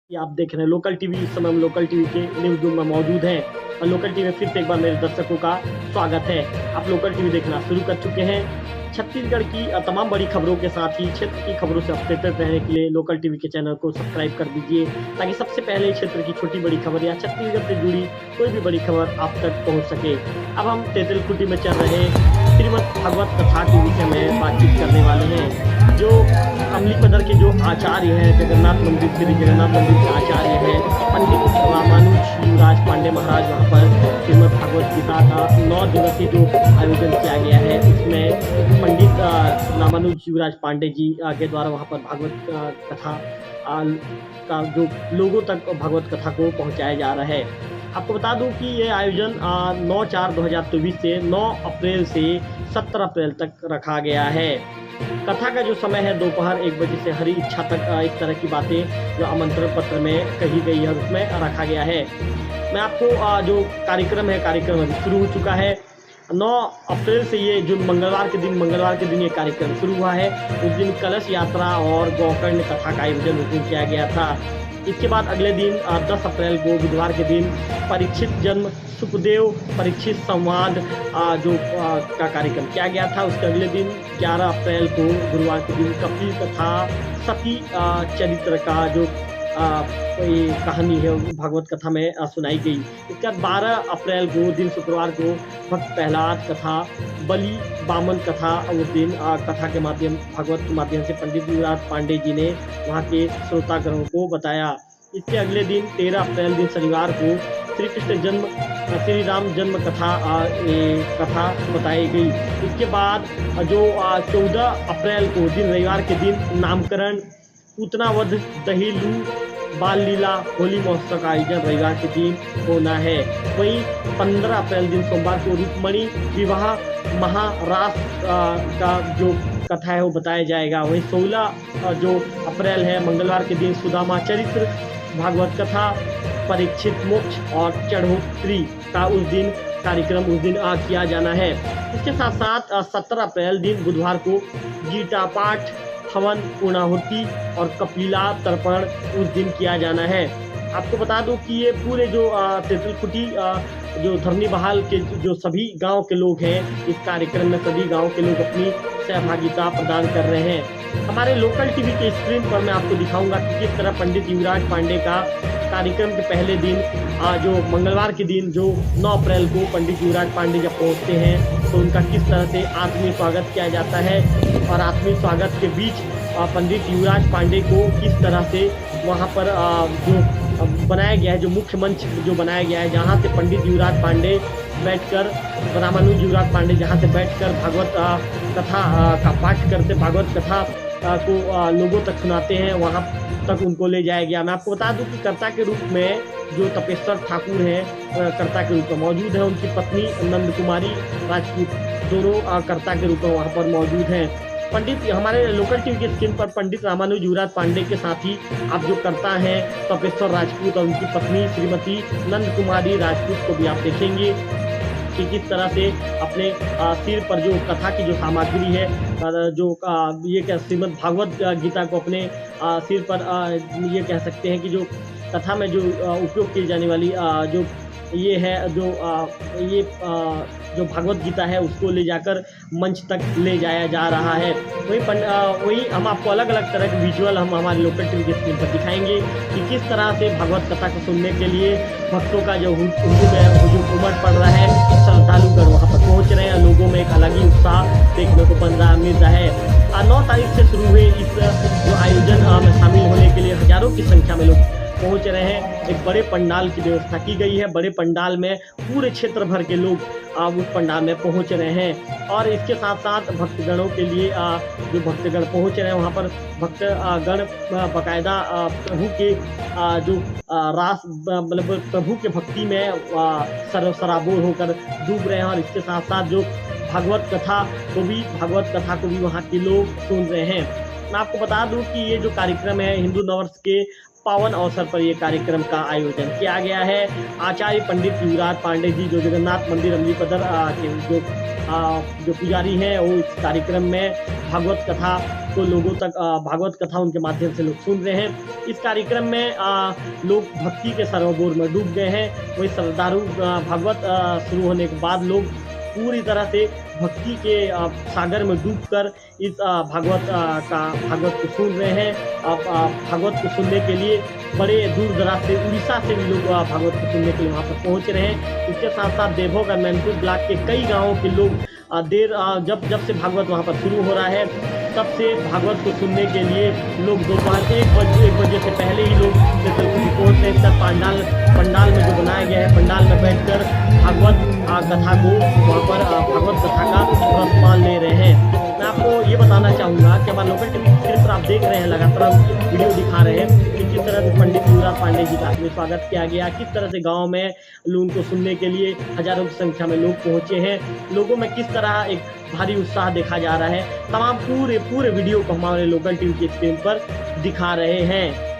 कि आप देख रहे हैं लोकल टीवी। इस समय हम लोकल टीवी के न्यूज़ रूम में मौजूद हैं और लोकल टीवी में फिर से एक बार मेरे दर्शकों का स्वागत है। आप लोकल टीवी देखना शुरू कर चुके हैं। छत्तीसगढ़ की तमाम बड़ी खबरों के साथ ही क्षेत्र की खबरों से अपडेटेड रहने के लिए लोकल टीवी के चैनल को सब्सक्राइब कर दीजिए, ताकि सबसे पहले क्षेत्र की छोटी बड़ी खबर या छत्तीसगढ़ से जुड़ी कोई भी बड़ी खबर आप तक पहुंच सके। अब हम तेतलखुटी में चल रहे श्रीमद् भागवत कथा के विषय में बातचीत करने वाले हैं। जो अमलीपदर के जो आचार्य हैं, जगन्नाथ मंदिर श्री जगन्नाथ मंदिर के आचार्य हैं पंडित रामानुज युवराज पांडे महाराज, वहाँ पर श्रीमद् भागवत गीता का 9 दिवसीय जो आयोजन किया गया है, इसमें पंडित रामानुज युवराज पांडे जी के द्वारा वहाँ पर भागवत कथा का जो लोगों तक भगवत कथा को पहुँचाया जा रहा है। आपको बता दूं कि ये आयोजन 9/4/2024 से 9 अप्रैल से 17 अप्रैल तक रखा गया है। कथा का जो समय है दोपहर 1 बजे से हरी इच्छा तक, इस तरह की बातें जो आमंत्रण पत्र में कही गई है उसमें रखा गया है। मैं आपको जो कार्यक्रम अभी शुरू हो चुका है। 9 अप्रैल से ये जो मंगलवार के दिन ये कार्यक्रम शुरू हुआ है। उस दिन कलश यात्रा और गौकर्ण कथा का आयोजन उस दिन किया गया था। इसके बाद अगले दिन 10 अप्रैल को बुधवार के दिन परीक्षित जन्म सुखदेव परीक्षित संवाद का कार्यक्रम किया गया था। उसके अगले दिन 11 अप्रैल को गुरुवार के दिन कपिल कथा सती चरित्र का जो कोई कहानी है भागवत कथा में सुनाई गई। इसके बाद 12 अप्रैल को दिन शुक्रवार को भक्त प्रहलाद कथा बलि बामन कथा उस दिन कथा के माध्यम भागवत के माध्यम से पंडित युवराज पांडे जी ने वहाँ के श्रोतागणों को बताया। इसके अगले दिन 13 अप्रैल दिन शनिवार को श्री राम जन्म कथा बताई गई। इसके बाद जो 14 अप्रैल को दिन रविवार के दिन नामकरण पूतनावध दहीलू बाल लीला होली महोत्सव का आयोजन रविवार के दिन होना है। वहीं 15 अप्रैल दिन सोमवार को रुक्मणी विवाह महारास का जो कथा है वो बताया जाएगा। वहीं 16 जो अप्रैल है मंगलवार के दिन सुदामा चरित्र भागवत कथा परीक्षित मोक्ष और चढ़ोत्री का उस दिन कार्यक्रम किया जाना है। इसके साथ साथ 17 अप्रैल दिन बुधवार को गीता पाठ हवन पूर्णाहुति और कपिला तर्पण उस दिन किया जाना है। आपको बता दूं कि ये पूरे जो तेतलखुटी जो धरनी बहाल के जो सभी गांव के लोग हैं, इस कार्यक्रम में सभी गांव के लोग अपनी सहभागिता प्रदान कर रहे हैं। हमारे लोकल टीवी के स्क्रीन पर मैं आपको दिखाऊंगा कि किस तरह पंडित युवराज पांडे का कार्यक्रम के पहले दिन जो मंगलवार के दिन जो 9 अप्रैल को पंडित युवराज पांडे जब पहुंचते हैं तो उनका किस तरह से आत्मीय स्वागत किया जाता है और आत्मीय स्वागत के बीच पंडित युवराज पांडे को किस तरह से वहां पर जो बनाया गया है, जो मुख्य मंच जो बनाया गया है, जहां से पंडित युवराज पांडे बैठकर रामानुज युवराज पांडे जहां से बैठकर भागवत कथा का पाठ करते, भागवत कथा को लोगों तक सुनाते हैं, वहां तक उनको ले जाया गया। मैं आपको बता दूं कि कर्ता के रूप में जो तपेश्वर ठाकुर हैं कर्ता के रूप में मौजूद है। उनकी पत्नी नंद कुमारी राजपूत दोनों कर्ता के रूप में वहाँ पर मौजूद हैं। पंडित हमारे लोकल टीवी के स्क्रीन पर पंडित रामानुज युवराज पांडे के साथ ही आप जो कर्ता हैं तपेश्वर राजपूत और उनकी पत्नी श्रीमती नंद कुमारी राजपूत को भी आप देखेंगे कि किस तरह से अपने सिर पर जो कथा की जो सामग्री है, जो ये क्या श्रीमद् भागवत गीता को अपने सिर पर ये कह सकते हैं कि जो कथा में जो उपयोग की जाने वाली जो ये है जो भागवत गीता है उसको ले जाकर मंच तक ले जाया जा रहा है। वही हम आपको अलग अलग तरह के विजुअल हम हमारे लोकल टीवी के स्क्रीन पर दिखाएंगे कि किस तरह से भागवत कथा को सुनने के लिए भक्तों का जो हुजूम उमड़ पड़ रहा है, श्रद्धालुगण वहाँ पर पहुँच रहे हैं। लोगों में एक अलग ही उत्साह देखने को मिल रहा है। 9 तारीख से शुरू हुए इस जो आयोजन में शामिल होने के लिए हजारों की संख्या में लोग पहुंच रहे हैं। एक बड़े पंडाल की व्यवस्था की गई है। बड़े पंडाल में पूरे क्षेत्र भर के लोग उस पंडाल में पहुंच रहे हैं और इसके साथ साथ भक्तगणों के लिए जो भक्तगण पहुंच रहे हैं वहां पर भक्तगण बाकायदा प्रभु के जो रास मतलब प्रभु के भक्ति में सराबोर होकर डूब रहे हैं और इसके साथ साथ जो भागवत कथा को भी वहाँ के लोग सुन रहे हैं। मैं आपको बता दूं कि ये जो कार्यक्रम है हिंदू नववर्ष के पावन अवसर पर यह कार्यक्रम का आयोजन किया गया है। आचार्य पंडित युवराज पांडे जी जो जगन्नाथ मंदिर अमलीपदर के जो पुजारी हैं वो इस कार्यक्रम में भागवत कथा को लोगों तक भागवत कथा उनके माध्यम से लोग सुन रहे हैं। इस कार्यक्रम में लोग भक्ति के सरोवर में डूब गए हैं। वही श्रद्धालु भागवत शुरू होने के बाद लोग पूरी तरह से भक्ति के सागर में डूबकर इस भागवत को सुन रहे हैं। भागवत को सुनने के लिए बड़े दूर दराज से उड़ीसा से भी लोग भागवत को सुनने के लिए वहाँ पर पहुँच रहे हैं। इसके साथ साथ देवभोग और मैनपुर ब्लॉक के कई गाँवों के लोग जब से भागवत वहाँ पर शुरू हो रहा है तब से भागवत को सुनने के लिए लोग दोपहर 1 बजे से पहले ही लोग पहुँच रहे हैं। पंडाल में जो बनाया गया है पंडाल में बैठकर भागवत कथा को वहाँ पर भागवत कथा का रसपान ले रहे हैं। मैं आपको ये बताना चाहूँगा कि हमारा लोकल टीवी स्क्रीन पर आप देख रहे हैं लगातार हम वीडियो दिखा रहे हैं कि किस तरह से पंडित युवराज पांडे जी का स्वागत किया गया, किस तरह से गाँव में उनको सुनने के लिए हजारों की संख्या में लोग पहुँचे हैं। लोगों में किस तरह एक भारी उत्साह देखा जा रहा है। तमाम पूरे वीडियो को हमारे लोकल टीवी की स्क्रीन पर दिखा रहे हैं।